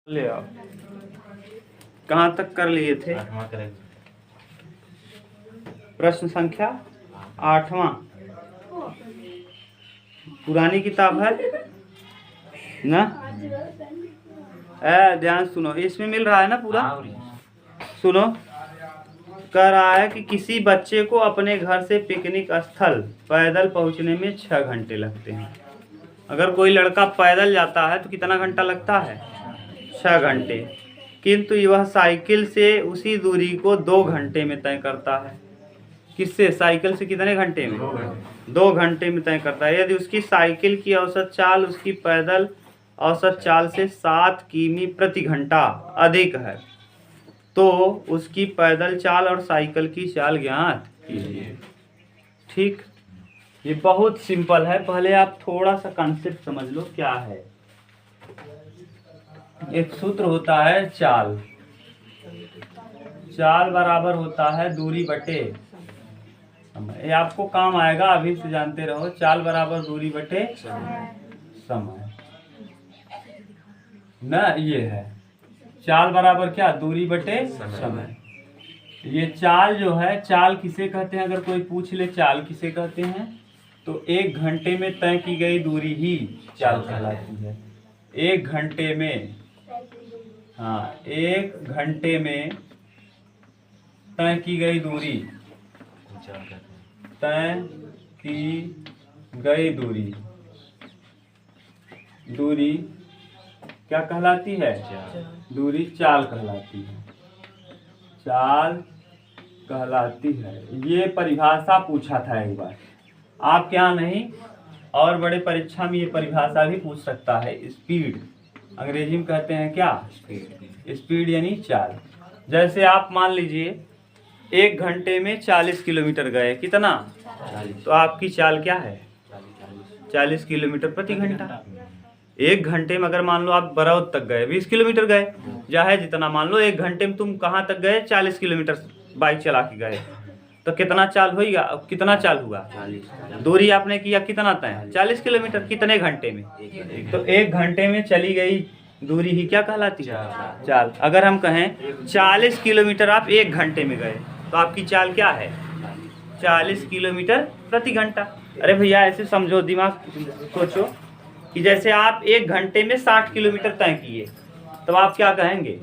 ले आओ। कहाँ तक कर लिए थे? प्रश्न संख्या 8वां। पुरानी किताब है ना? ध्यान सुनो, इसमें मिल रहा है ना पूरा? सुनो, कह रहा है कि किसी बच्चे को अपने घर से पिकनिक स्थल पैदल पहुंचने में 6 घंटे लगते हैं। अगर कोई लड़का पैदल जाता है तो कितना घंटा लगता है? 6 घंटे। किंतु वह साइकिल से उसी दूरी को 2 घंटे में तय करता है। किससे? साइकिल से कितने घंटे में? 2 घंटे में तय करता है। यदि उसकी साइकिल की औसत चाल उसकी पैदल औसत चाल से 7 किमी प्रति घंटा अधिक है तो उसकी पैदल चाल और साइकिल की चाल ज्ञात कीजिए। ठीक, ये बहुत सिंपल है। पहले आप थोड़ा सा कॉन्सेप्ट समझ लो क्या है। एक सूत्र होता है चाल। चाल बराबर होता है दूरी बटे समय। ये आपको काम आएगा, अभी से जानते रहो। चाल बराबर दूरी बटे समय ना, ये है चाल बराबर क्या? दूरी बटे समय। ये चाल जो है, चाल किसे कहते हैं? अगर कोई पूछ ले चाल किसे कहते हैं तो 1 घंटे में तय की गई दूरी ही चाल कहलाती है। 1 घंटे में, हाँ, 1 घंटे में तय की गई दूरी, तय की गई दूरी, दूरी क्या कहलाती है? दूरी चाल कहलाती है। चाल कहलाती है। ये परिभाषा पूछा था एक बार, आप क्या नहीं, और बड़े परीक्षा में ये परिभाषा भी पूछ सकता है। स्पीड, अंग्रेजी में कहते हैं क्या? स्पीड यानी चाल। जैसे आप मान लीजिए 1 घंटे में 40 किलोमीटर गए, कितना? तो आपकी चाल क्या है? 40 किलोमीटर प्रति घंटा। 1 घंटे में अगर मान लो आप बरौद तक गए, 20 किलोमीटर गए, चाहे जितना मान लो 1 घंटे में तुम कहाँ तक गए? 40 किलोमीटर बाइक चला के गए, तो कितना चाल होगा? कितना चाल हुआ? दूरी आपने किया कितना तय? 40 किलोमीटर। कितने घंटे में? तो 1 घंटे में चली गई दूरी ही क्या कहलाती है? चाल। अगर हम कहें 40 किलोमीटर आप 1 घंटे में गए तो आपकी चाल क्या है? 40 किलोमीटर प्रति घंटा। अरे भैया ऐसे समझो, दिमाग सोचो कि जैसे आप 1 घंटे में 60 किलोमीटर तय किए, तो आप क्या कहेंगे?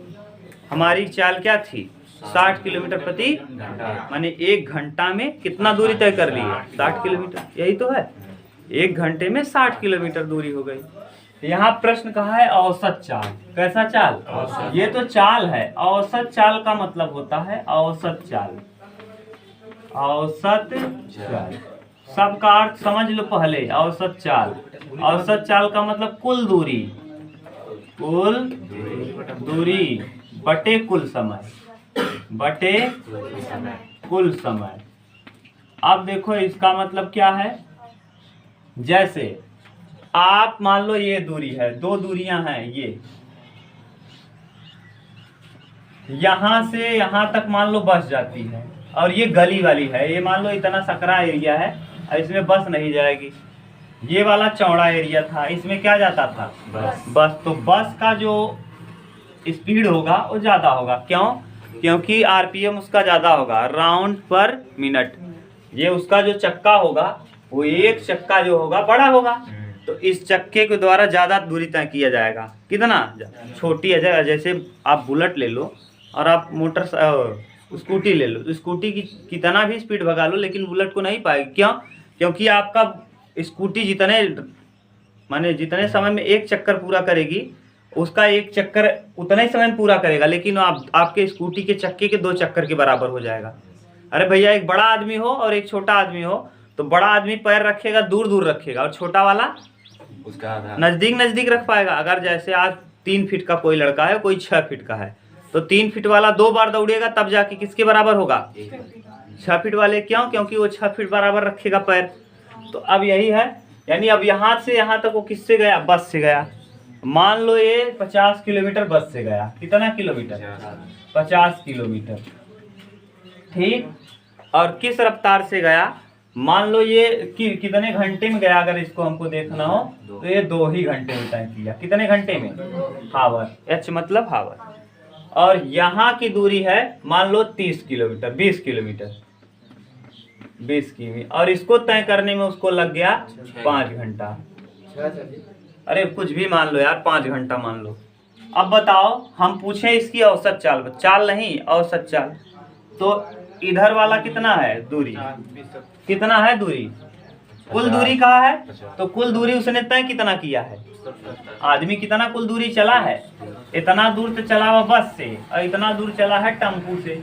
हमारी चाल क्या थी? 60 किलोमीटर प्रति घंटा। माने 1 घंटा में कितना दूरी तय कर ली? 60 किलोमीटर। यही तो है, 1 घंटे में 60 किलोमीटर दूरी हो गई। यहाँ प्रश्न कहा है औसत चाल। कैसा चाल? औसत। ये तो चाल है। औसत चाल का मतलब होता है औसत चाल। औसत चाल सबका अर्थ समझ लो पहले। औसत चाल, औसत चाल का मतलब कुल दूरी, कुल दूरी बटे कुल समय, बटे कुल समय। अब देखो इसका मतलब क्या है। जैसे आप मान लो ये दूरी है, 2 दूरियां हैं, ये यहां से यहां तक मान लो बस जाती है, और ये गली वाली है। ये मान लो इतना सकरा एरिया है और इसमें बस नहीं जाएगी। ये वाला चौड़ा एरिया था, इसमें क्या जाता था? बस। तो बस का जो स्पीड होगा वो ज्यादा होगा। क्यों? क्योंकि आरपीएम उसका ज्यादा होगा, राउंड पर मिनट। ये उसका जो चक्का होगा वो एक चक्का जो होगा बड़ा होगा, तो इस चक्के के द्वारा ज्यादा दूरी तय किया जाएगा। कितना? छोटी है। जैसे आप बुलेट ले लो और आप मोटर स्कूटी ले लो, तो स्कूटी की कितना भी स्पीड भगा लो लेकिन बुलेट को नहीं पाएगी। क्यों? क्योंकि आपका स्कूटी जितने समय में 1 चक्कर पूरा करेगी, उसका 1 चक्कर उतना ही समय में पूरा करेगा, लेकिन आपके स्कूटी के चक्के के 2 चक्कर के बराबर हो जाएगा। अरे भैया, एक बड़ा आदमी हो और एक छोटा आदमी हो, तो बड़ा आदमी पैर रखेगा दूर दूर रखेगा, और छोटा वाला उसका नजदीक नजदीक रख पाएगा। अगर जैसे आज 3 फीट का कोई लड़का है, कोई 6 फीट का है, तो 3 फीट वाला 2 बार दौड़ेगा तब जाके किसके बराबर होगा? 6 फीट वाले। क्यों? क्योंकि वो 6 फीट बराबर रखेगा पैर। तो अब यही है, यानी अब यहाँ से यहाँ तक वो किससे गया? बस से गया। मान लो ये 50 किलोमीटर बस से गया। कितना किलोमीटर? 50 किलोमीटर। ठीक, और किस रफ्तार से गया? मान लो ये कितने घंटे में गया, अगर इसको हमको देखना हो तो ये 2 ही घंटे में तय किया। कितने घंटे में? हावर, एच मतलब हावर। और यहाँ की दूरी है मान लो 30 किलोमीटर, 20 किलोमीटर, 20 किमी, और इसको तय करने में उसको लग गया 5 घंटा। अरे कुछ भी मान लो यार, 5 घंटा मान लो। अब बताओ हम पूछे इसकी औसत चाल, चाल नहीं औसत चाल, तो इधर वाला कितना है दूरी, कितना है दूरी, कुल दूरी कहा है, तो कुल दूरी उसने तय कितना किया है, आदमी कितना कुल दूरी चला है, इतना दूर तो चला हुआ बस से और इतना दूर चला है टेम्पू से,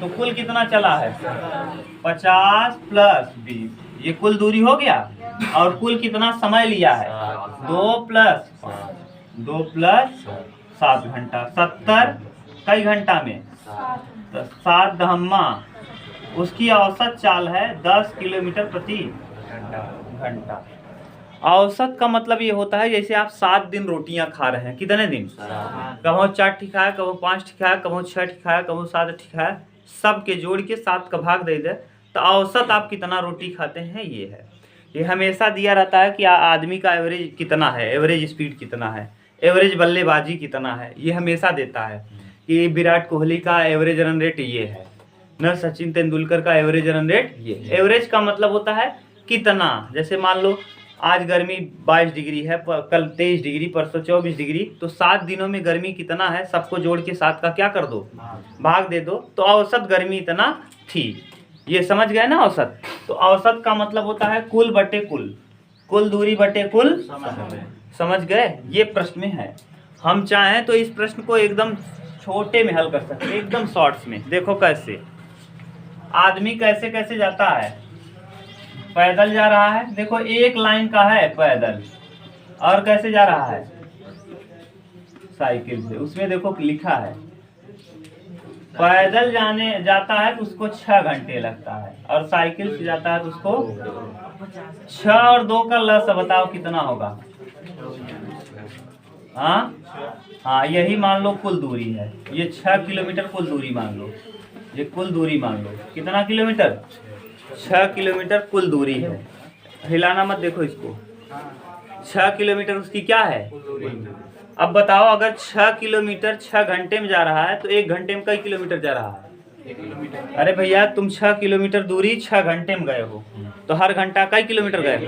तो कुल कितना चला है 50 प्लस 20, ये कुल दूरी हो गया। और कुल कितना समय लिया है 2 प्लस 7 घंटा, 70 कई घंटा में, तो 7 दहम्मा, उसकी औसत चाल है 10 किलोमीटर प्रति घंटा। औसत का मतलब ये होता है जैसे आप 7 दिन रोटियां खा रहे हैं, कितने दिन, कभी 4 ठीक खाया, कभी 5 ठीक खाया, कभी 6 ठीक खाया, कभी 7 ठीक खाया, सब के जोड़ के 7 का भाग दे दे तो औसत आप कितना रोटी खाते हैं ये है। ये हमेशा दिया रहता है कि आदमी का एवरेज कितना है, एवरेज स्पीड कितना है, एवरेज बल्लेबाजी कितना है, ये हमेशा देता है कि विराट कोहली का एवरेज रन रेट ये है, न सचिन तेंदुलकर का एवरेज रन रेट ये। एवरेज का मतलब होता है कितना, जैसे मान लो आज गर्मी 22 डिग्री है, कल 23 डिग्री, परसों 24 डिग्री, तो 7 दिनों में गर्मी कितना है, सबको जोड़ के 7 का क्या कर दो, भाग दे दो, तो औसत गर्मी इतना थी। ये समझ गए ना औसत। तो औसत का मतलब होता है कुल बटे कुल, कुल दूरी बटे कुल, समझ गए। ये प्रश्न में है। हम चाहें तो इस प्रश्न को एकदम छोटे में हल कर सकते हैं, एकदम शॉर्ट्स में। देखो कैसे आदमी कैसे कैसे जाता है, पैदल जा रहा है, देखो एक लाइन का है पैदल, और कैसे जा रहा है साइकिल से, उसमें देखो लिखा है पैदल जाता है तो उसको 6 घंटे लगता है, और साइकिल से जाता है तो उसको 6 और 2 का लस बताओ कितना होगा। हाँ यही मान लो कुल दूरी है, ये 6 किलोमीटर कुल दूरी मान लो, ये कुल दूरी मान लो कितना किलोमीटर, 6 किलोमीटर कुल दूरी है। हिलाना मत, देखो इसको, 6 किलोमीटर उसकी क्या है। अब बताओ अगर 6 किलोमीटर 6 घंटे में जा रहा है तो 1 घंटे में कई किलोमीटर जा रहा है, 1 किलोमीटर। अरे भैया तुम 6 किलोमीटर दूरी 6 घंटे में गए हो, तो हर घंटा कई किलोमीटर गए हो,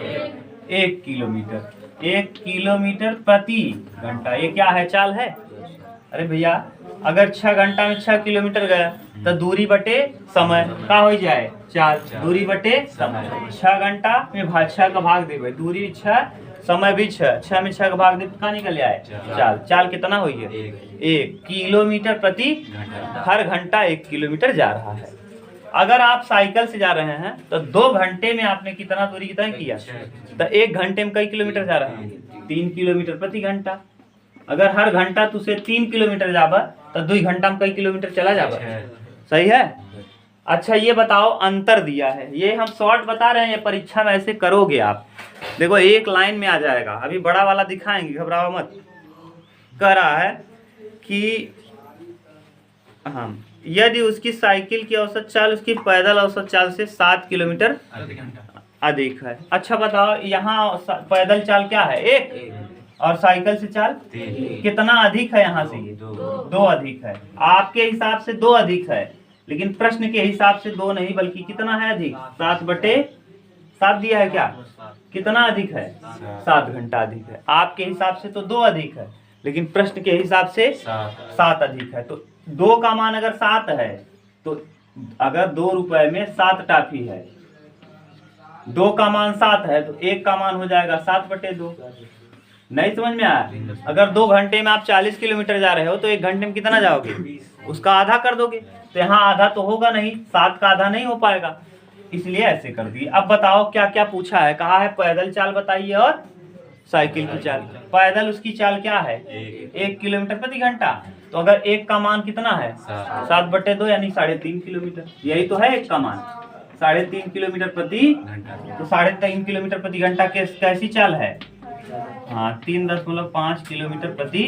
1 किलोमीटर, 1 किलोमीटर प्रति घंटा, ये क्या है, चाल है। अरे भैया अगर 6 घंटा में 6 किलोमीटर गया तो दूरी बटे समय का हो जाए चाल, दूरी बटे समय। 6 घंटा में 6 का भाग दे, दूरी 6, समय भी 6, 6 में 6 का भाग दे तो क्या निकल आए चाल। चाल कितना हुई है 1 किलोमीटर प्रति, हर घंटा 1 किलोमीटर जा रहा है। अगर आप साइकिल से जा रहे हैं तो 2 घंटे में आपने कितना दूरी तय किया, तो 1 घंटे में कई किलोमीटर जा रहा है 3 किलोमीटर प्रति घंटा। अगर हर घंटा तुझसे 3 किलोमीटर जाबा तो 2 घंटा में कई किलोमीटर चला जाबा, सही है। अच्छा ये बताओ अंतर दिया है, ये हम शॉर्ट बता रहे हैं, ये परीक्षा में ऐसे करोगे आप, देखो एक लाइन में आ जाएगा। अभी बड़ा वाला दिखाएंगे, घबराओ मत। कह रहा है कि हाँ यदि उसकी साइकिल की औसत चाल उसकी पैदल औसत चाल से 7 किलोमीटर अधिक है। अच्छा बताओ यहाँ पैदल चाल क्या है 1, और साइकिल से चाल कितना अधिक है, यहाँ से ये 2 अधिक है। आपके हिसाब से 2 अधिक है, लेकिन प्रश्न के हिसाब से 2 नहीं बल्कि कितना है अधिक, 7/7 दिया है क्या, कितना अधिक है 7 घंटा अधिक है। आपके हिसाब से तो 2 अधिक है, लेकिन प्रश्न के हिसाब से 7 अधिक है। तो 2 का मान अगर 7 है तो अगर 2 रुपए में 7 टाफी है, 2 का मान 7 है तो 1 का मान हो जाएगा 7/2। नहीं समझ में आया। अगर 2 घंटे में आप 40 किलोमीटर जा रहे हो तो 1 घंटे में कितना जाओगे, उसका आधा कर दोगे, तो यहाँ आधा तो होगा नहीं, 7 का आधा नहीं हो पाएगा, इसलिए ऐसे कर दिए। अब बताओ क्या क्या पूछा है, कहा है पैदल चाल बताइए और साइकिल की चाल। पैदल उसकी चाल क्या है 1 किलोमीटर प्रति घंटा, तो अगर 1 का मान कितना है 7/2 यानी 3.5 किलोमीटर, यही तो है 1 का मान 3.5 किलोमीटर प्रति, तो 3.5 किलोमीटर प्रति घंटा कैसी चाल है, हाँ 3.5 किलोमीटर प्रति।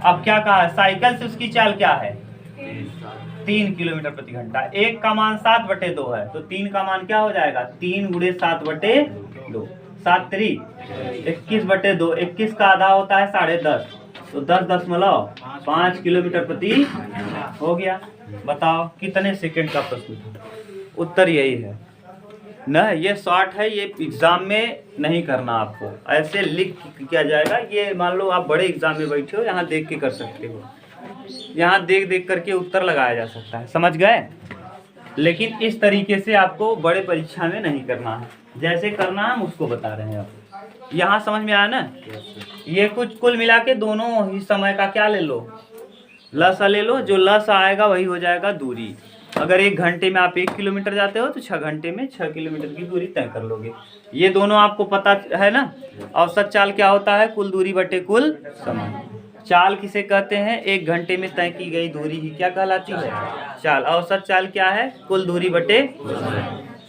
अब क्या कहा है साइकिल से उसकी चाल क्या है 3 किलोमीटर प्रति घंटा। 1 का मान 7/2 है, तो 3 का मान क्या हो जाएगा, 3 × 7/2, 7 3 21/2, 21 का आधा होता है 10.5, तो 10.5 किलोमीटर प्रति हो गया। बताओ कितने सेकंड का प्रश्न था, उत्तर यही है ना। ये शॉर्ट है, ये एग्जाम में नहीं करना आपको, ऐसे लिख किया जाएगा। ये मान लो आप बड़े एग्जाम में बैठे हो, यहाँ देख के कर सकते हो, यहाँ देख देख करके उत्तर लगाया जा सकता है, समझ गए। लेकिन इस तरीके से आपको बड़े परीक्षा में नहीं करना है, जैसे करना है हम उसको बता रहे हैं आपको। यहाँ समझ में आया ना। ये कुछ कुल मिला के दोनों ही समय का क्या ले लो, लसा ले लो, जो लसा आएगा वही हो जाएगा दूरी। अगर 1 घंटे में आप 1 किलोमीटर जाते हो तो 6 घंटे में 6 किलोमीटर की दूरी तय कर लोगे। ये दोनों आपको पता है ना। औसत चाल क्या होता है, कुल दूरी बटे कुल समय। चाल किसे कहते हैं, 1 घंटे में तय की गई दूरी ही क्या कहलाती है, चाल। औसत चाल क्या है, कुल दूरी बटे,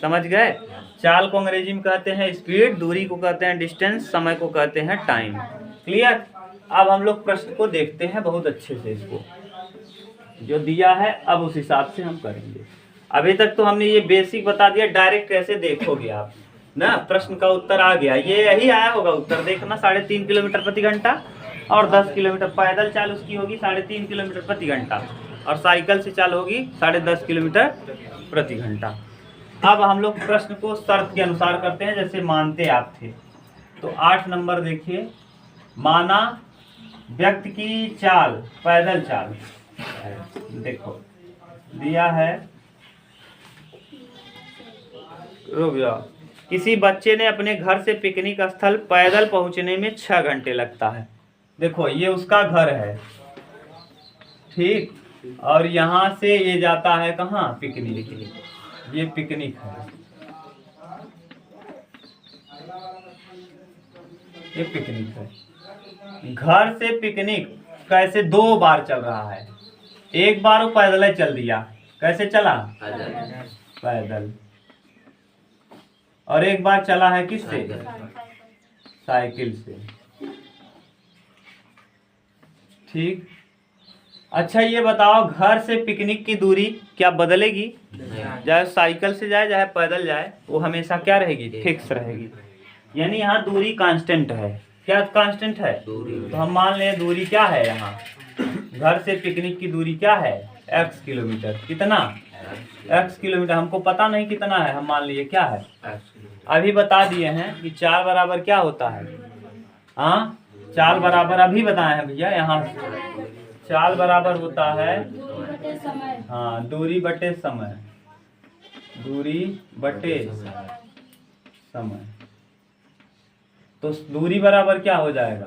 समझ गए। चाल को अंग्रेजी में कहते हैं स्पीड, दूरी को कहते हैं डिस्टेंस, समय को कहते हैं टाइम। क्लियर। अब हम लोग प्रश्न को देखते हैं बहुत अच्छे से, इसको जो दिया है अब उस हिसाब से हम करेंगे। अभी तक तो हमने ये बेसिक बता दिया, डायरेक्ट कैसे देखोगे आप ना। प्रश्न का उत्तर आ गया, ये यही आया होगा उत्तर, देखना 3.5 किलोमीटर प्रति घंटा और 10 किलोमीटर। पैदल चाल उसकी होगी 3.5 किलोमीटर प्रति घंटा और साइकिल से चाल होगी 10.5 किलोमीटर प्रति घंटा। अब हम लोग प्रश्न को शर्त के अनुसार करते हैं, जैसे मानते आप थे। तो 8 नंबर देखिए, माना व्यक्ति की चाल, पैदल चाल देखो दिया है, रुक जाओ। किसी बच्चे ने अपने घर से पिकनिक स्थल पैदल पहुंचने में 6 घंटे लगता है। देखो ये उसका घर है, ठीक, और यहाँ से ये जाता है कहाँ, पिकनिक। ये पिकनिक है, ये पिकनिक है। घर से पिकनिक कैसे 2 बार चल रहा है। एक बार वो पैदल ही चल दिया, कैसे चला, पैदल। और एक बार चला है किससे, साइकिल से, ठीक। अच्छा ये बताओ, घर से पिकनिक की दूरी क्या बदलेगी, चाहे साइकिल से जाए चाहे पैदल जाए, वो हमेशा क्या रहेगी, फिक्स रहेगी। यानी यहाँ दूरी कांस्टेंट है। क्या कांस्टेंट है, तो हम मान लें दूरी क्या है, यहाँ घर से पिकनिक की दूरी क्या है, x किलोमीटर। कितना, x किलोमीटर। हमको पता नहीं कितना है, हम मान लिए क्या है, अभी बता दिए हैं कि चाल बराबर क्या होता है। हाँ, चाल बराबर अभी बताए हैं भैया, यहाँ चाल बराबर होता है, हाँ, दूरी बटे समय, दूरी बटे समय। तो दूरी बराबर क्या हो जाएगा,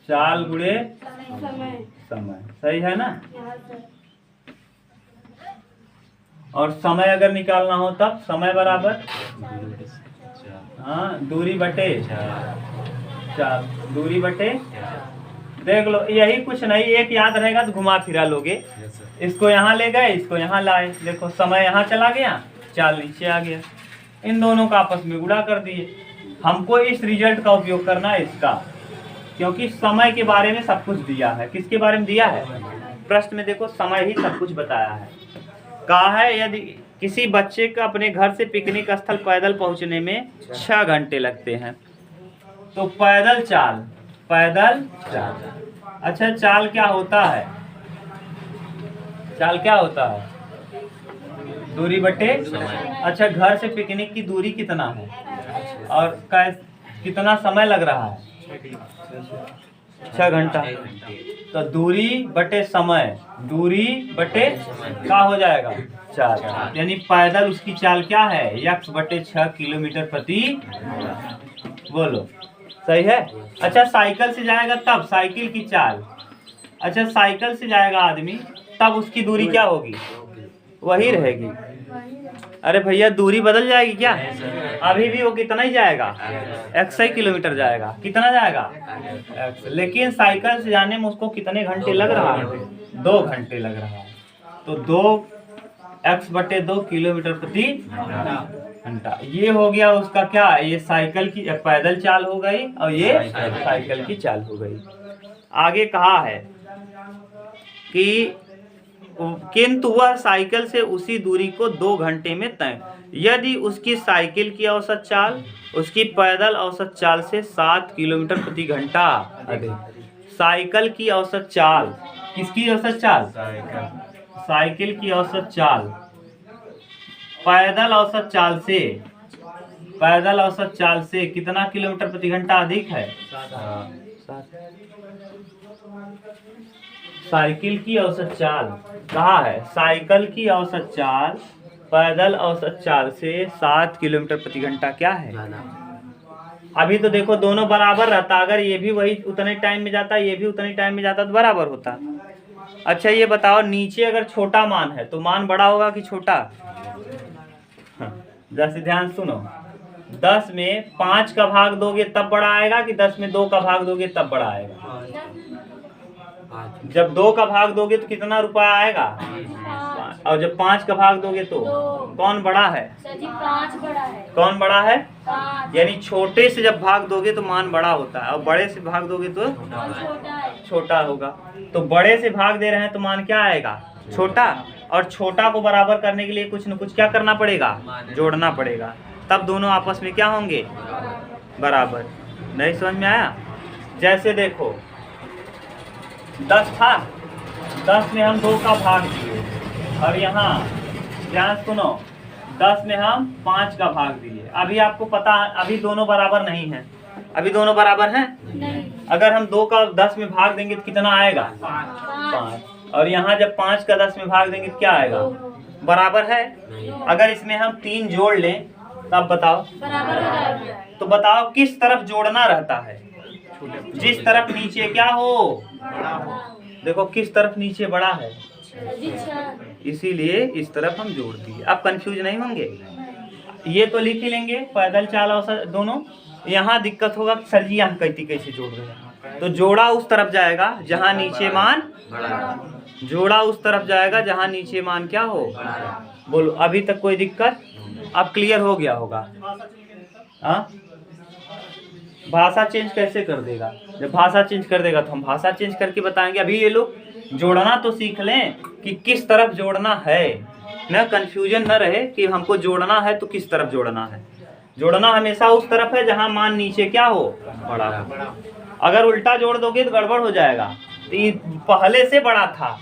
चाल गुणे समय, सही है ना। और समय अगर निकालना हो तब समय बराबर, हाँ, दूरी बटे चाल, दूरी बटे, देख लो यही कुछ नहीं, एक याद रहेगा तो घुमा फिरा लोगे। इसको यहाँ ले गए, इसको यहाँ लाए, देखो समय यहाँ चला गया, चाल नीचे आ गया, इन दोनों का आपस में गुणा कर दिए। हमको इस रिजल्ट का उपयोग करना है इसका, क्योंकि समय के बारे में सब कुछ दिया है। किसके बारे में दिया है, प्रश्न में देखो समय ही सब कुछ बताया है। कहा है यदि किसी बच्चे का अपने घर से पिकनिक स्थल पैदल पहुंचने में 6 घंटे लगते हैं, तो पैदल चाल, पैदल चाल। अच्छा चाल क्या होता है, चाल क्या होता है, दूरी बटे। अच्छा घर से पिकनिक की दूरी कितना है और कितना समय लग रहा है, 6 घंटा। तो दूरी बटे समय, दूरी बटे क्या हो जाएगा, चाल। यानी पैदल उसकी चाल क्या है, x बटे 6 किलोमीटर प्रति, बोलो सही है। अच्छा साइकिल से जाएगा तब, साइकिल की चाल, अच्छा साइकिल से जाएगा आदमी तब उसकी दूरी क्या होगी, वही रहेगी। अरे भैया दूरी बदल जाएगी क्या, अभी भी वो कितना ही जाएगा, x किलोमीटर जाएगा, कितना जाएगा x। लेकिन साइकिल से जाने में उसको कितने घंटे लग रहा है, 2 घंटे लग रहा है। तो 2x बटे 2 किलोमीटर प्रति घंटा, ये हो गया उसका क्या, ये साइकिल की पैदल चाल हो गई और ये साइकिल की चाल हो गई। आगे कहा है कि किंतु वह साइकिल से उसी दूरी को 2 घंटे में तय, यदि उसकी साइकिल की औसत चाल उसकी पैदल औसत चाल से 7 किलोमीटर प्रति घंटा अधिक। साइकिल की औसत चाल, किसकी औसत चाल? साइकिल की औसत चाल पैदल औसत चाल से कितना किलोमीटर प्रति घंटा अधिक है? साइकिल की औसत चाल कहाँ है? साइकिल की औसत चाल पैदल औसत चाल से 7 किलोमीटर प्रति घंटा क्या है? अभी तो देखो दोनों बराबर रहता, अगर ये भी वही उतने टाइम में जाता ये भी उतने टाइम में जाता तो बराबर होता। अच्छा ये बताओ, नीचे अगर छोटा मान है तो मान बड़ा होगा कि छोटा? जैसे ध्यान सुनो, 10 में 5 का भाग दोगे तब बड़ा आएगा कि 10 में 2 का भाग दोगे तब बड़ा आएगा? जब 2 का भाग दोगे तो कितना रुपया आएगा? और जब 5 का भाग दोगे तो कौन बड़ा है? 5 बड़ा है। कौन बड़ा है? 5। यानी छोटे से जब भाग दोगे तो मान बड़ा होता है और बड़े से भाग दोगे तो छोटा है। छोटा होगा। तो बड़े से भाग दे रहे हैं तो मान क्या आएगा? छोटा। और छोटा को बराबर करने के लिए कुछ न कुछ क्या करना पड़ेगा? जोड़ना पड़ेगा, तब दोनों आपस में क्या होंगे? बराबर। नहीं समझ में आया? जैसे देखो 10 था, 10 में हम 2 का भाग दिए और यहाँ ध्यान सुनो 10 में हम 5 का भाग दिए। अभी आपको पता, अभी दोनों बराबर नहीं है। अभी दोनों बराबर हैं? नहीं। अगर हम 2 का 10 में भाग देंगे तो कितना आएगा? 5। और यहाँ जब 5 का 10 में भाग देंगे तो क्या आएगा? बराबर है। अगर इसमें हम 3 जोड़ लें तब बताओ बराबर हो जाएगा। तो बताओ किस तरफ जोड़ना रहता है? जिस तरफ नीचे क्या हो? देखो किस तरफ नीचे बड़ा है, इसीलिए इस तरफ हम जोड़ दिए। अब कंफ्यूज नहीं होंगे। ये तो लिख ही लेंगे पैदल चाल औसत दोनों। यहाँ दिक्कत होगा कि सर जी यहाँ कैसे जोड़ रहे हैं, तो जोड़ा उस तरफ जाएगा जहाँ नीचे मान, जोड़ा उस तरफ जाएगा जहाँ नीचे मान क्या हो। बोलो अभी तक कोई दिक्कत? अब क्लियर हो गया होगा। हाँ, भाषा चेंज कैसे कर देगा? जब भाषा चेंज कर देगा तो हम भाषा चेंज करके बताएंगे। अभी ये लोग जोड़ना तो सीख लें कि किस तरफ जोड़ना है, न कंफ्यूजन न रहे कि हमको जोड़ना है तो किस तरफ जोड़ना है। जोड़ना हमेशा उस तरफ है जहां मान नीचे क्या हो, बड़ा हो। अगर उल्टा जोड़ दोगे तो गड़बड़ हो जाएगा। तो ये पहले से बड़ा था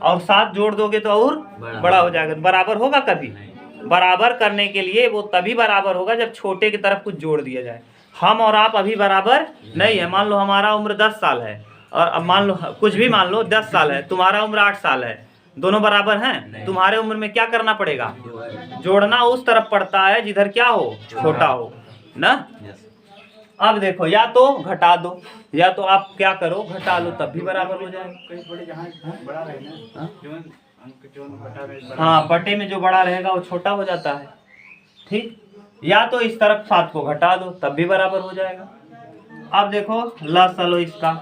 और 7 जोड़ दोगे तो और बड़ा हो जाएगा। बराबर होगा कभी? बराबर करने के लिए वो तभी बराबर होगा जब छोटे की तरफ कुछ जोड़ दिया जाए। हम और आप अभी बराबर नहीं है। मान लो हमारा उम्र 10 साल है और अब मान लो कुछ भी मान लो 10 साल है, तुम्हारा उम्र 8 साल है, दोनों बराबर हैं। तुम्हारे उम्र में क्या करना पड़ेगा? जोड़ना उस तरफ पड़ता है जिधर क्या हो, छोटा हो ना। अब देखो या तो घटा दो या तो आप क्या करो घटा लो, तब भी बराबर हो जाएगा। हाँ, बटे में जो बड़ा रहेगा वो छोटा हो जाता है। ठीक, या तो इस तरफ 7 को घटा दो तब भी बराबर हो जाएगा। अब देखो लसलो इसका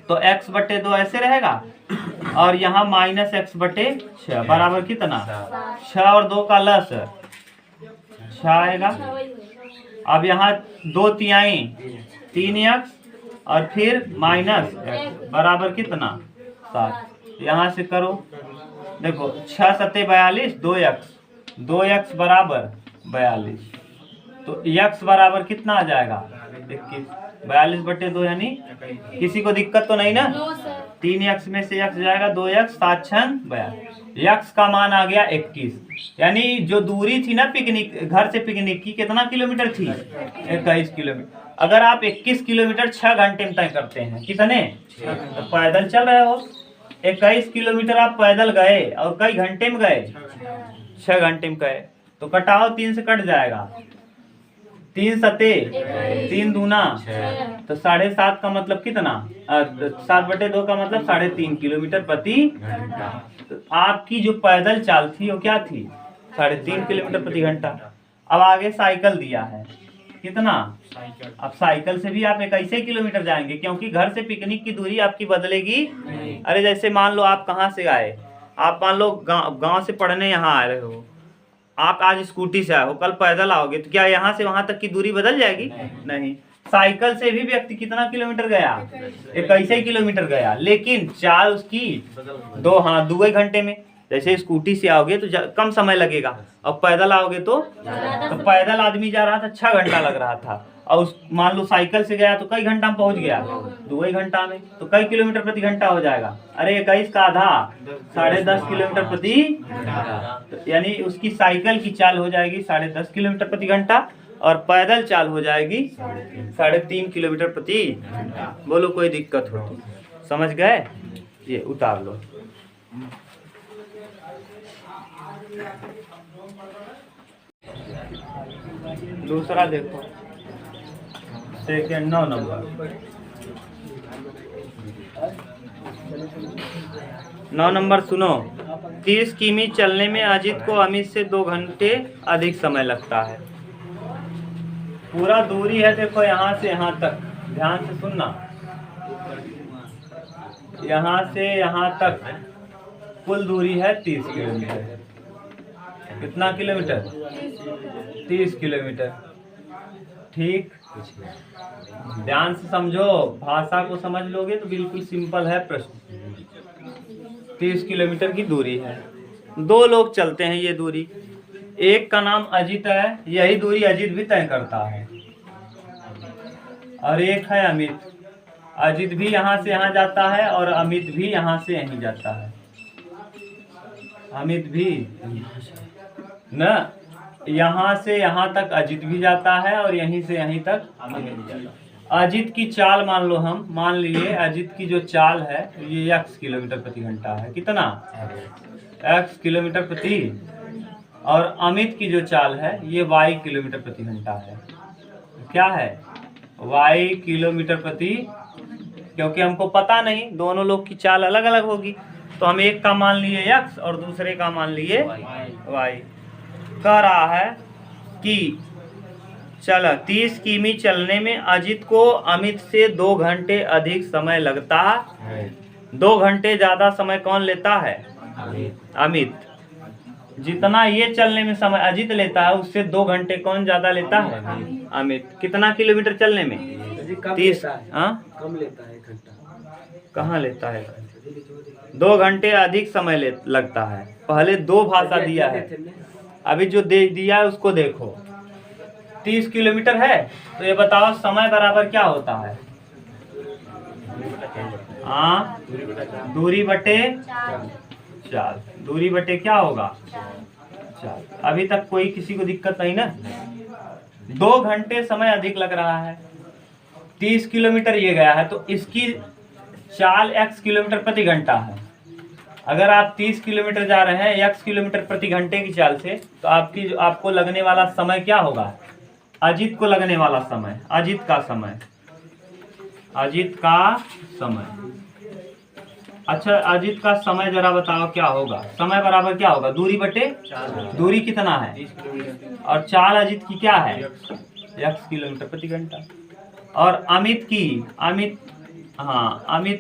तो x बटे 2 ऐसे रहेगा और यहाँ -x/6 बराबर कितना? 6 और 2 का लस 6 आएगा। अब यहाँ 2 तिहाई 3x और फिर -x बराबर कितना? 7। यहाँ से करो, देखो 6 7 42, 2x बराबर 42, तो x बराबर कितना आ जाएगा? 21। 42/2 यानी किसी को दिक्कत तो नहीं ना? 3x में से x जाएगा 2x, 7 6 42। x का मान आ गया 21। यानी जो दूरी थी ना पिकनिक, घर से पिकनिक की, कितना किलोमीटर थी? 21 किलोमीटर। अगर आप 21 किलोमीटर 6 घंटे में तय करते हैं, कितने? तो पैदल चल रहे हो, 21 किलोमीटर आप पैदल गए और कई घंटे में गए? 6 घंटे में गए। तो कटाओ, 3 से कट जाएगा, 3 सते 3 दूना तो 7.5 का मतलब कितना? 7/2 का मतलब 3.5 किलोमीटर प्रति घंटा। तो आपकी जो पैदल चाल थी वो क्या थी? 3.5 किलोमीटर प्रति घंटा। अब आगे साइकिल दिया है, कितना? अब साइकिल से भी आप 21 किलोमीटर जाएंगे क्योंकि घर से पिकनिक की दूरी आपकी बदलेगी। अरे जैसे मान लो आप कहाँ से आए, आप मान लो गांव से पढ़ने यहाँ आ रहे हो, आप आज स्कूटी से आए हो, कल पैदल आओगे तो क्या यहाँ से वहाँ तक की दूरी बदल जाएगी? नहीं। साइकिल से भी व्यक्ति कितना किलोमीटर गया, 21 किलोमीटर गया, लेकिन चाल उसकी दो ही घंटे में। जैसे स्कूटी से आओगे तो कम समय लगेगा, और पैदल आओगे तो पैदल आदमी जा रहा था 6 घंटा लग रहा था, और मान लो साइकिल से गया तो कई घंटा में पहुंच गया, 2 ही घंटा में। तो कई किलोमीटर प्रति घंटा हो जाएगा, अरे 21 का आधा 10.5 किलोमीटर प्रति, तो यानी उसकी साइकिल की चाल हो जाएगी 10.5 किलोमीटर प्रति घंटा, और पैदल चाल हो जाएगी 3.5 किलोमीटर प्रति घंटा। बोलो कोई दिक्कत हो तो, समझ गए? ये उतार लो। दूसरा देखो, सेकेंड 9 नंबर। 9 नंबर सुनो। 30 किमी चलने में अजित को अमित से 2 घंटे अधिक समय लगता है। पूरा दूरी है देखो यहाँ से यहाँ तक, ध्यान से सुनना, यहाँ से यहाँ तक कुल दूरी है 30 किलोमीटर। कितना किलोमीटर? 30 किलोमीटर। ठीक, ध्यान से समझो, भाषा को समझ लोगे तो बिल्कुल सिंपल है प्रश्न। 30 किलोमीटर की दूरी है, 2 लोग चलते हैं ये दूरी, एक का नाम अजित है, यही दूरी अजित भी तय करता है, और एक है अमित। अजित भी यहाँ से यहाँ जाता है और अमित भी यहाँ से यहीं जाता है। अमित भी न यहाँ से यहाँ तक अजित भी जाता है और यहीं से यहीं तक अमित भी जाता है। अजित की चाल मान लो, हम मान लिए अजित की जो चाल है ये x किलोमीटर प्रति घंटा है। कितना? x किलोमीटर प्रति, और अमित की जो चाल है ये y किलोमीटर प्रति घंटा है। क्या है? y किलोमीटर प्रति, क्योंकि हमको पता नहीं, दोनों लोग की चाल अलग अलग होगी, तो हम एक का मान लिए x और दूसरे का मान लिए y। कह रहा है कि चल 30 किमी चलने में अजित को अमित से 2 घंटे अधिक समय लगता है। 2 घंटे ज्यादा समय कौन लेता है? अमित। जितना ये चलने में समय अजित लेता है उससे 2 घंटे कौन ज्यादा लेता है? अमित। कितना किलोमीटर चलने में? 30। कम लेता है घंटा। कहाँ लेता है? 2 घंटे अधिक समय लगता है। पहले 2 भाषा दिया है, अभी जो दे दिया है उसको देखो। 30 किलोमीटर है तो ये बताओ समय बराबर क्या होता है? दूरी बटे चाल। दूरी बटे क्या होगा? चाल। अभी तक कोई किसी को दिक्कत नहीं ना? 2 घंटे समय अधिक लग रहा है, 30 किलोमीटर ये गया है तो इसकी चाल x किलोमीटर प्रति घंटा है। अगर आप 30 किलोमीटर जा रहे हैं x किलोमीटर प्रति घंटे की चाल से, तो आपको लगने वाला समय क्या होगा? अजित को लगने वाला समय, अजित का समय, अजित का समय। अच्छा, अजित का समय जरा बताओ क्या होगा? समय बराबर क्या होगा? दूरी बटे, दूरी कितना है? और चाल अजित की क्या है? x किलोमीटर प्रति घंटा। और अमित की, अमित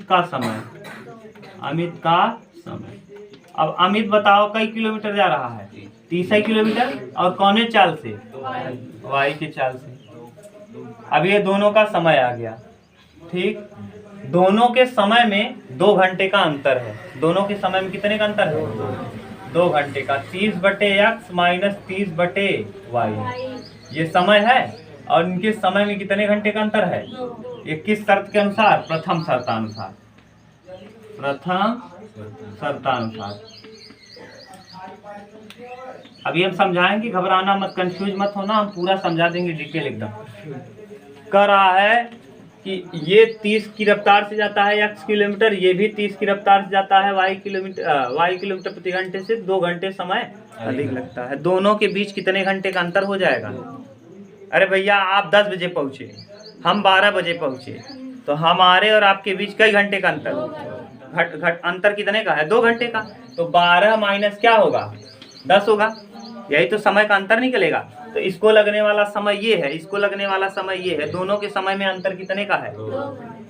का समय, अमित का समय। अब अमित बताओ कई किलोमीटर जा रहा है? 30 किलोमीटर। और कौने चाल से? y के चाल से। अब ये दोनों का समय आ गया। ठीक, दोनों के समय में 2 घंटे का अंतर है। दोनों के समय में कितने का अंतर है? 2 घंटे का। 30 बटे x माइनस 30 बटे y, ये समय है। और इनके समय में कितने घंटे का अंतर है? ये किस शर्त के अनुसार? प्रथम शर्तानुसार। प्रथम शर्तानुसार। अभी हम समझाएंगे, घबराना मत, कंफ्यूज मत होना, हम पूरा समझा देंगे डिटेल एकदम। कह रहा है कि ये 30 की रफ्तार से जाता है x किलोमीटर, ये भी 30 की रफ्तार से जाता है y किलोमीटर प्रति घंटे से 2 घंटे समय अधिक लगता है। दोनों के बीच कितने घंटे का अंतर हो जाएगा? अरे भैया आप 10 बजे पहुँचे, हम 12 बजे पहुँचे, तो हमारे और आपके बीच कई घंटे का अंतर? अंतर कितने का है? 2 घंटे का। तो 12 माइनस क्या होगा? 10 होगा। यही तो समय का अंतर निकलेगा। तो इसको लगने वाला समय ये है, इसको लगने वाला समय ये है। दोनों के समय में अंतर कितने का है?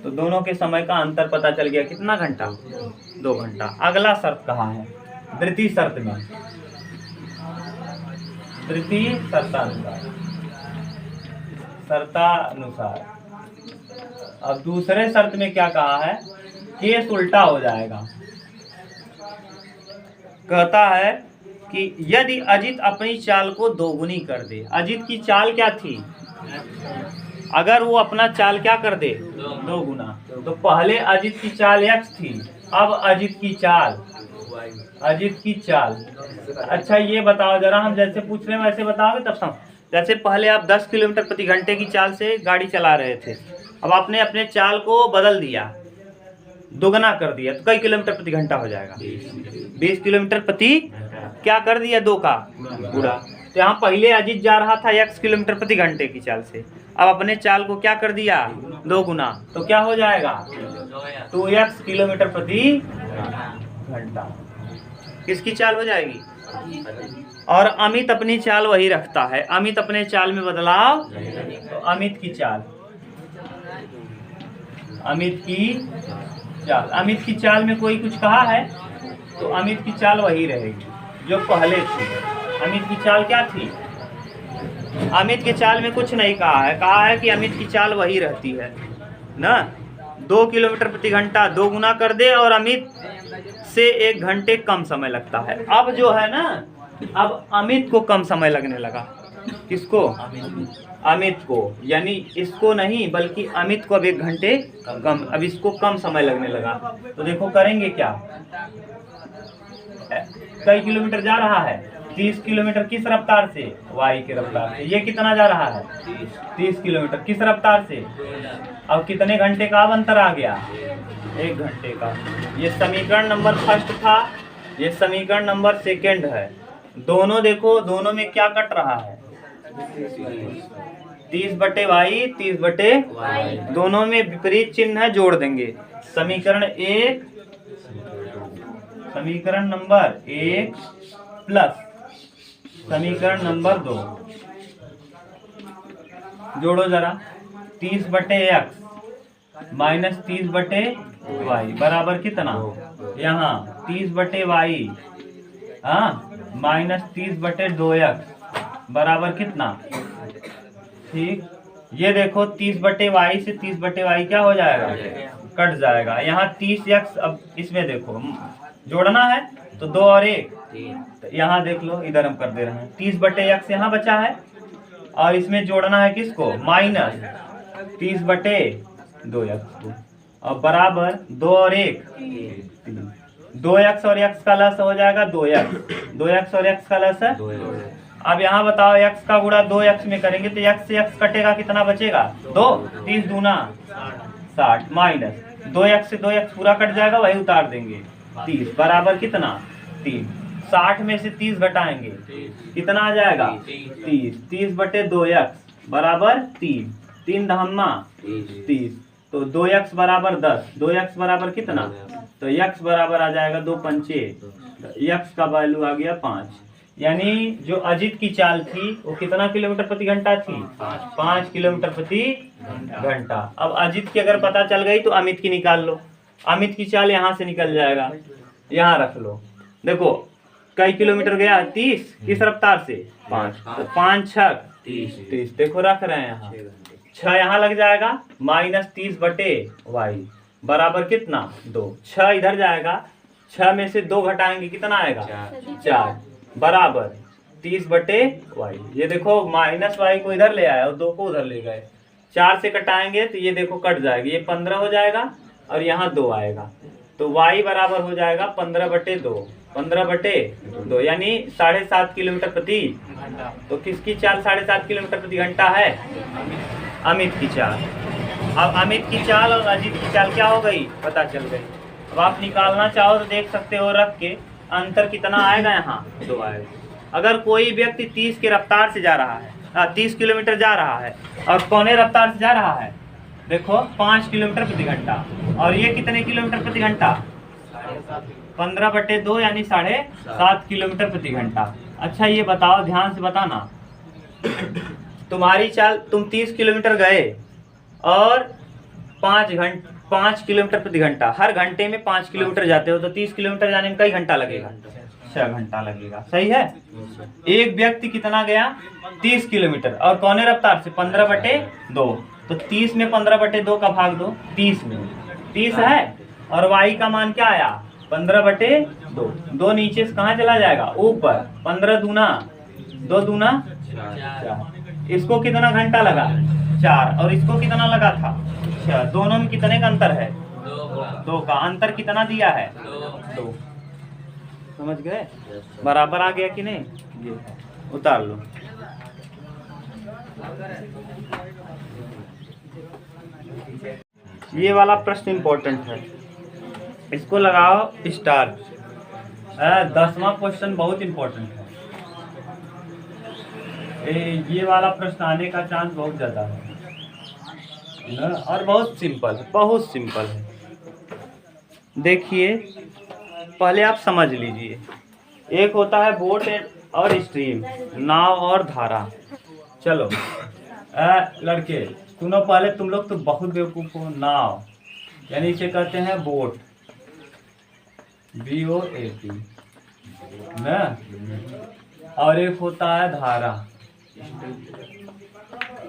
तो दोनों के समय का अंतर पता चल गया। कितना घंटा? 2 घंटा। अगला शर्त कहाँ है? द्वितीय शर्त में, द्वितीय शर्तानुसार, शर्तानुसार। अब दूसरे शर्त में क्या कहा है, केस उल्टा हो जाएगा। कहता है कि यदि अजित अपनी चाल को दोगुनी कर दे। अजित की चाल क्या थी, अगर वो अपना चाल क्या कर दे, दो गुना। तो पहले अजित की चाल x थी, अब अजित की चाल अच्छा ये बताओ जरा, हम जैसे पूछ रहे हैं वैसे बताओगे तब समझ। जैसे पहले आप 10 किलोमीटर प्रति घंटे की चाल से गाड़ी चला रहे थे, अब आपने अपने चाल को बदल दिया, दोगुना कर दिया, तो कई किलोमीटर प्रति घंटा हो जाएगा, 20 किलोमीटर प्रति क्या कर दिया, 2 का गुणा। तो यहाँ पहले अजित जा रहा था x किलोमीटर प्रति घंटे की चाल से, अब अपने चाल को क्या कर दिया, 2 गुना, तो क्या हो जाएगा 2x किलोमीटर प्रति घंटा। किसकी चाल हो जाएगी, और अमित अपनी चाल वही रखता है, अमित अपने चाल में बदलाव, तो अमित की चाल, अमित की चाल में कोई कुछ कहा है तो अमित की चाल वही रहेगी जो पहले थी। अमित की चाल क्या थी, अमित की चाल में कुछ नहीं कहा है कि अमित की चाल वही रहती है ना। 2 किलोमीटर प्रति घंटा 2 गुना कर दे और अमित से 1 घंटे कम समय लगता है। अब जो है ना, अब अमित को कम समय लगने लगा। किसको, अमित को, यानी इसको नहीं बल्कि अमित को अब 1 घंटे कम, अब इसको कम समय लगने लगा। तो देखो करेंगे क्या, कई किलोमीटर जा रहा है, 30 किलोमीटर किस रफ्तार से, y के रफ्तार से। ये कितना जा रहा है, 30 किलोमीटर किस रफ्तार से, अब कितने घंटे का अब अंतर आ गया, 1 घंटे का। ये समीकरण नंबर फर्स्ट था, ये समीकरण नंबर सेकंड है। दोनों देखो, दोनों में क्या कट रहा है, 30/y 30/y, दोनों में विपरीत चिन्ह है, जोड़ देंगे। समीकरण 1, समीकरण नंबर 1 प्लस समीकरण नंबर 2, जोड़ो जरा, 30/x माइनस 30/y बराबर कितना, यहाँ 30/y माइनस 30/2x बराबर कितना, ठीक। ये देखो 30/y से 30/y क्या हो जाएगा, कट जाएगा। यहाँ 30x, अब इसमें देखो जोड़ना है तो 2 और 1, तो यहाँ देख लो, इधर हम कर दे रहे हैं, 30/x यहाँ बचा है और इसमें जोड़ना है किसको, माइनस 30/2x को, और बराबर 2 और 1 3, 2x और x का लस हो जाएगा 2x और x का लस है। अब यहाँ बताओ x का गुणा 2x में करेंगे तो x से x कटेगा, कितना बचेगा 2, 30 दूना 60, माइनस 2x से 2x पूरा कट जाएगा, वही उतार देंगे, 30 बराबर कितना 3, 60 में से 30 घटाएंगे कितना आ जाएगा 30, 30/2x बराबर 3, 3 धम्मा 30, तो 2x बराबर 10, 2x बराबर कितना, तो x बराबर आ जाएगा 2 पंचे, x का वैल्यू आ गया 5। यानी जो अजित की चाल थी वो कितना किलोमीटर प्रति घंटा थी, 5 किलोमीटर प्रति घंटा। अब अजित की अगर पता चल गई तो अमित की निकाल लो, अमित की चाल यहाँ से निकल जाएगा, यहाँ रख लो। देखो कई किलोमीटर गया, 30 किस रफ्तार से, 5, तो 5 6 30, देखो रख रहे हैं यहाँ, 6 यहाँ लग जाएगा, माइनस 30/y बराबर कितना 2, 6 इधर जाएगा, 6 में से 2 घटाएंगे कितना आएगा 4 बराबर 30/y। ये देखो माइनस y को इधर ले आया और 2 को उधर ले गए, 4 से कटाएंगे तो ये देखो कट जाएगा, ये 15 हो जाएगा और यहाँ 2 आएगा, तो y बराबर हो जाएगा 15/2, 15/2 यानी 7.5 किलोमीटर प्रति घंटा। तो किसकी चाल 7.5 किलोमीटर प्रति घंटा है, अमित की चाल। अब अमित की चाल और अजित की चाल क्या हो गई, पता चल गई। अब आप निकालना चाहो तो देख सकते हो, रख के अंतर कितना आएगा, यहाँ 2 आएगा। अगर कोई व्यक्ति 30 की रफ्तार से जा रहा है, 30 किलोमीटर जा रहा है और कौने रफ्तार से जा रहा है, देखो 5 किलोमीटर प्रति घंटा, और ये कितने किलोमीटर प्रति घंटा, 15/2 यानी 7.5 किलोमीटर प्रति घंटा। अच्छा ये बताओ, ध्यान से बताना, तुम्हारी चाल, तुम 30 किलोमीटर गए और 5 किलोमीटर प्रति घंटा, हर घंटे में 5 किलोमीटर जाते हो, तो 30 किलोमीटर जाने में कई घंटा लगेगा, 6 घंटा लगेगा, सही है। एक व्यक्ति कितना गया 30 किलोमीटर और कौने रफ्तार से 15/2, तो 30 में 15/2 का भाग दो, 30 में 30 है, और y का मान क्या आया 15/2। 2 नीचे से कहाँ चला जाएगा ऊपर, 15 दूना 2 दूना 4। इसको कितना घंटा लगा 4, और इसको कितना लगा था 6। दोनों में कितने का अंतर है 2 का। अंतर कितना दिया है 2। समझ गए, बराबर आ गया कि नहीं। ये उतार लो। ये वाला प्रश्न इंपॉर्टेंट है, इसको लगाओ स्टार। 10वां क्वेश्चन बहुत इंपॉर्टेंट है। ये वाला प्रश्न आने का चांस बहुत ज्यादा है ना, और बहुत सिंपल है, बहुत सिंपल है। देखिए पहले आप समझ लीजिए, एक होता है बोट और स्ट्रीम, नाव और धारा। चलो लड़के सुनो, पहले तुम लोग तो बहुत बेवकूफ हो। नाव यानी इसे कहते हैं बोट, BOAT ना, और एक होता है धारा,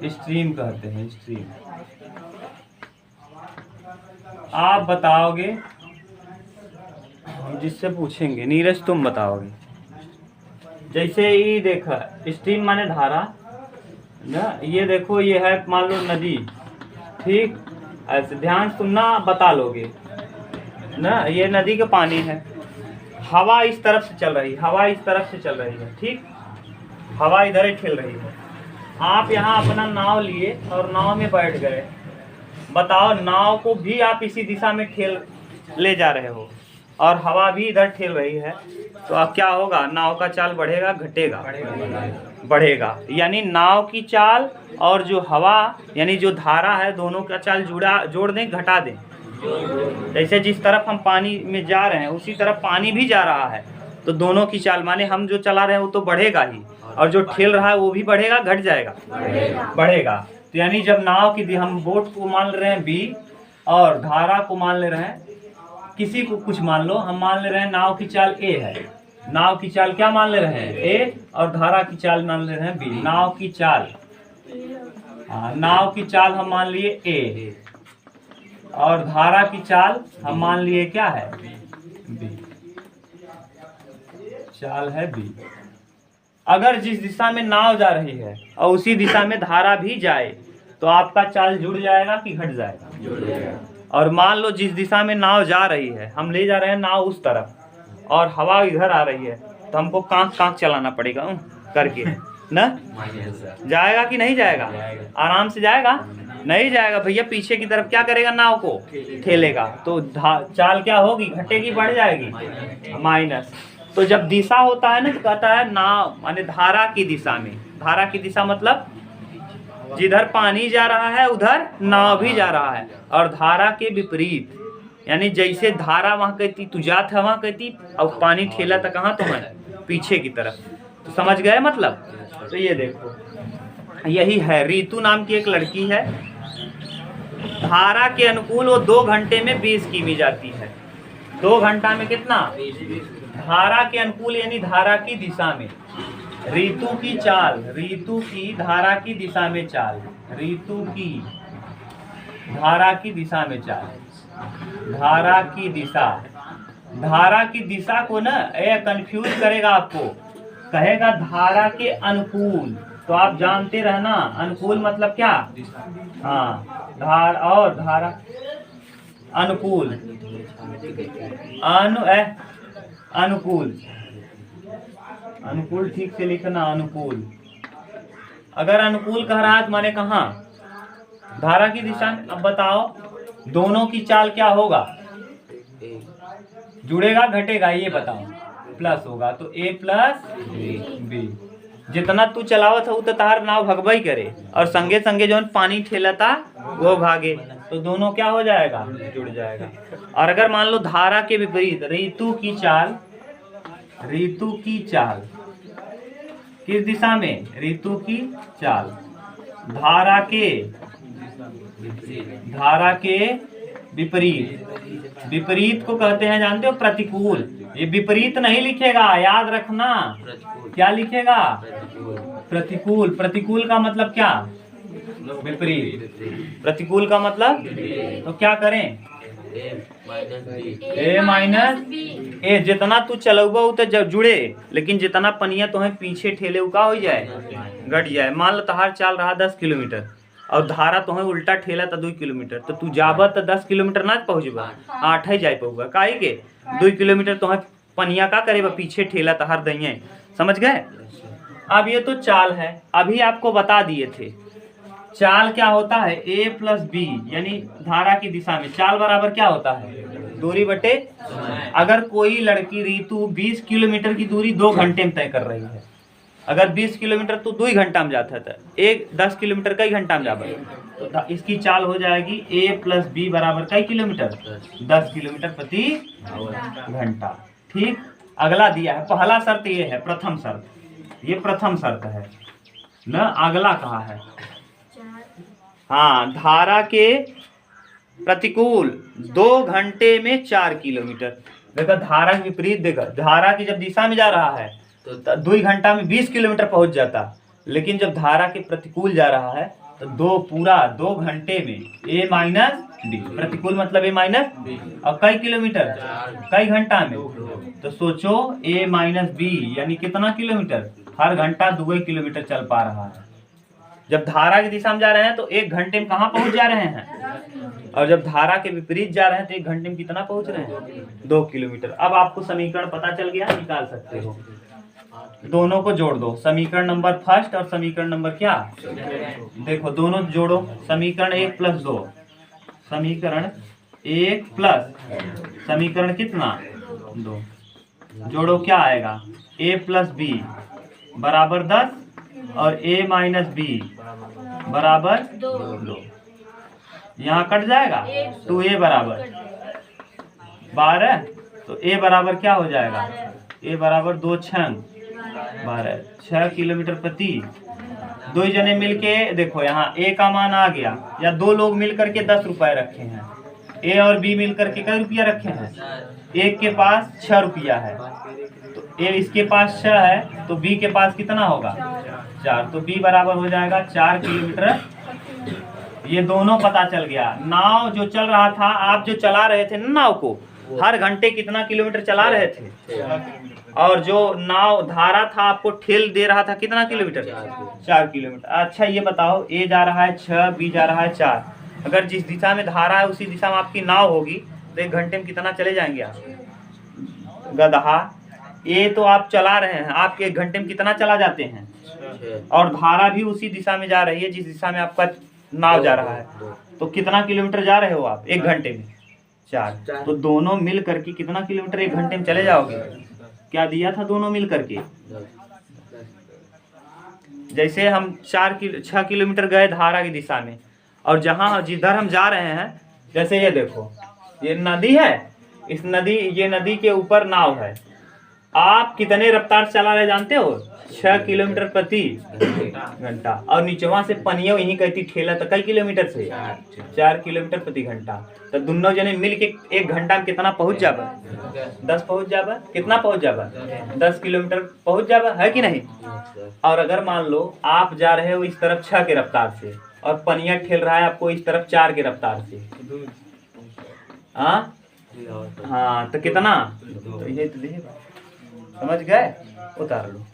स्ट्रीम कहते हैं, स्ट्रीम। आप बताओगे, हम जिससे पूछेंगे, नीरज तुम बताओगे। जैसे ये देखा स्ट्रीम माने धारा ना, ये देखो ये है मान लो नदी, ठीक, ऐसे ध्यान सुनना, बता लोगे ना। ये नदी का पानी है, हवा इस तरफ से चल रही है, हवा इस तरफ से चल रही है, ठीक, हवा इधर ही खेल रही है। आप यहाँ अपना नाव लिए और नाव में बैठ गए। बताओ नाव को भी आप इसी दिशा में ठेल ले जा रहे हो और हवा भी इधर ठेल रही है, तो अब क्या होगा, नाव का चाल बढ़ेगा घटेगा, बढ़ेगा। यानी नाव की चाल और जो हवा यानी जो धारा है, दोनों का चाल जोड़ दें घटा दें। जैसे जिस तरफ हम पानी में जा रहे हैं उसी तरफ पानी भी जा रहा है, तो दोनों की चाल माने हम जो चला रहे हैं वो तो बढ़ेगा ही, और जो ठेल रहा है वो भी बढ़ेगा घट जाएगा, बढ़ेगा। तो यानी जब नाव की हम बोट को मान ले रहे हैं B और धारा को मान ले रहे हैं, किसी को कुछ मान लो, हम मान ले रहे हैं नाव की चाल A है, नाव की चाल क्या मान ले रहे हैं A, और धारा की चाल मान ले रहे हैं B। नाव की चाल, नाव की चाल हम मान लिए A, और धारा की चाल हम मान लिए क्या है B, चाल है B। अगर जिस दिशा में नाव जा रही है और उसी दिशा में धारा भी जाए तो आपका चाल जुड़ जाएगा कि घट जाएगा, जुड़ जाएगा। और मान लो जिस दिशा में नाव जा रही है, हम ले जा रहे हैं नाव उस तरफ और हवा इधर आ रही है, तो हमको कांक चलाना पड़ेगा करके ना, जाएगा कि नहीं जाएगा, आराम से जाएगा, नहीं जाएगा भैया, पीछे की तरफ क्या करेगा, नाव को ठेलेगा, तो चाल क्या होगी, घटेगी बढ़ जाएगी, माइनस। तो जब दिशा होता है ना तो कहता है नाव माने धारा की दिशा में, धारा की दिशा मतलब जिधर पानी जा रहा है उधर नाव भी जा रहा है, और धारा के विपरीत, यानी जैसे धारा वहाँ कहती तू जात है वहाँ कहती, और पानी ठेला था कहाँ, तो है पीछे की तरफ। तो समझ गए मतलब। तो ये देखो यही है, रीतू नाम की एक लड़की है, धारा के अनुकूल वो 2 घंटे में 20 किमी जाती है। 2 घंटा में कितना, धारा के अनुकूल यानी धारा की दिशा में। ऋतु की चाल, ऋतु की धारा की दिशा में चाल, ऋतु की धारा की दिशा में चाल, धारा की दिशा, धारा की दिशा को ना ये कंफ्यूज करेगा आपको, कहेगा धारा के अनुकूल, तो आप जानते रहना अनुकूल मतलब क्या, हाँ धार और धारा अनुकूल, अनुकूल, अनुकूल ठीक से लिखना, अनुकूल। अगर अनुकूल कह रहा है तो माने कहाँ, धारा की दिशा में। अब बताओ दोनों की चाल क्या होगा, जुड़ेगा घटेगा, ये बताओ, प्लस होगा, तो A प्लस B। जितना तू चलावत हो तो तार नाव भगवाई करे, और संगे संगे जो पानी ठेलता वो भागे, तो दोनों क्या हो जाएगा, जुड़ जाएगा। और अगर मान लो धारा के विपरीत, ऋतु की चाल, ऋतु की चाल किस दिशा में, ऋतु की चाल धारा के विपरीत, विपरीत को कहते हैं जानते हो प्रतिकूल। ये विपरीत नहीं लिखेगा, याद रखना, क्या लिखेगा, प्रतिकूल। प्रतिकूल का मतलब क्या, विपरीत। प्रतिकूल का मतलब, तो क्या करें, ए माइनस ए। जितना तू चलौबा उ तो जब जुड़े, लेकिन जितना पनिया तुम्हें पीछे ठेले उ का हो जाए, घट जाए। मान लो तहार चाल रहा 10 किलोमीटर और धारा तुम्हें उल्टा ठेला था 2 किलोमीटर, तो तू जाबा तो 10 किलोमीटर ना पहुँचबा, 8 ही जाए पहुँगा। काहे के 2 किलोमीटर तुम्हें पनिया का करेबा पीछे ठेला तहार दइए। समझ गए। अब ये तो चाल है, अभी आपको बता दिए थे चाल क्या होता है, a प्लस बी, यानी धारा की दिशा में चाल बराबर क्या होता है, दूरी बटे। अगर कोई लड़की रीतु 20 किलोमीटर की दूरी 2 घंटे में तय कर रही है, अगर 20 किलोमीटर तो 2 घंटा में जाता था, एक 10 किलोमीटर कई घंटा में जाता, तो इसकी चाल हो जाएगी a प्लस बी बराबर कई किलोमीटर, 10 किलोमीटर प्रति घंटा। ठीक। अगला दिया है, पहला शर्त ये है, प्रथम शर्त, ये प्रथम शर्त है न। अगला कहा है, हाँ, धारा के प्रतिकूल 2 घंटे में 4 किलोमीटर। देखो धारा के विपरीत, देखो धारा की जब दिशा में जा रहा है तो 2 घंटा में 20 किलोमीटर पहुंच जाता, लेकिन जब धारा के प्रतिकूल जा रहा है तो 2 घंटे में a माइनस डी। प्रतिकूल मतलब a माइनस, और कई किलोमीटर, कई घंटा में। तो सोचो a माइनस बी यानी कितना किलोमीटर, हर घंटा 2 किलोमीटर चल पा रहा है। जब धारा की दिशा में जा रहे हैं तो 1 घंटे में कहाँ पहुंच जा रहे हैं, और जब धारा के विपरीत जा रहे हैं तो 1 घंटे में कितना पहुंच रहे हैं, 2 किलोमीटर। अब आपको समीकरण पता चल गया, निकाल सकते हो। दोनों को जोड़ दो, समीकरण नंबर फर्स्ट और समीकरण नंबर क्या, देखो दोनों जोड़ो। समीकरण 1 प्लस 2, समीकरण 1 प्लस समीकरण कितना 2, जोड़ो क्या आएगा, a प्लस बी बराबर 10 और a माइनस बी बराबर 2। यहाँ कट जाएगा, तो a बराबर 12, तो a बराबर क्या हो जाएगा, a बराबर 2 छंग 12, 6 किलोमीटर प्रति। 2 जने मिलके देखो यहाँ a का मान आ गया, या 2 लोग मिल करके 10 रुपए रखे हैं, a और b मिल करके कई रुपया रखे हैं, एक के पास 6 रुपया है, तो a इसके पास 6 है, तो b के पास कितना होगा 4, तो b बराबर हो जाएगा 4 किलोमीटर। ये दोनों पता चल गया। नाव जो चल रहा था, आप जो चला रहे थे नाव को, हर घंटे कितना किलोमीटर चला रहे थे, और जो नाव धारा था आपको ठेल दे रहा था कितना किलोमीटर, 4 किलोमीटर। अच्छा ये बताओ, a जा रहा है 6, b जा रहा है 4, अगर जिस दिशा में धारा है उसी दिशा में आपकी नाव होगी तो 1 घंटे में कितना चले जाएंगे आप, गधा। a तो आप चला रहे हैं, आप 1 घंटे में कितना चला जाते हैं, और धारा भी उसी दिशा में जा रही है जिस दिशा में आपका नाव जा रहा है, तो कितना किलोमीटर जा रहे हो आप 1 घंटे में, 4। तो दोनों मिल करके कितना किलोमीटर 1 घंटे में चले जाओगे, क्या दिया था दोनों मिल करके। जैसे हम 6 किलोमीटर गए धारा की दिशा में, और जहां जिधर हम जा रहे हैं, जैसे ये देखो ये नदी है, इस नदी, ये नदी के ऊपर नाव है, आप कितने रफ्तार चला रहे जानते हो, 6 किलोमीटर प्रति घंटा, और नीचवा से पनिया यही कहती ठेला तो कई किलोमीटर से 4 किलोमीटर प्रति घंटा। तो दोनों जने मिल के 1 घंटा में कितना पहुंच जाबा, 10 पहुंच जाबा, कितना पहुंच जाबा 10 किलोमीटर पहुंच जाबा, है कि नहीं। और अगर मान लो आप जा रहे हो इस तरफ 6 के रफ्तार से, और पनिया ठेल रहा है आपको इस तरफ 4 के रफ्तार से, हाँ तो कितना, तो ये तो देखिए, समझ गए, उतार लो।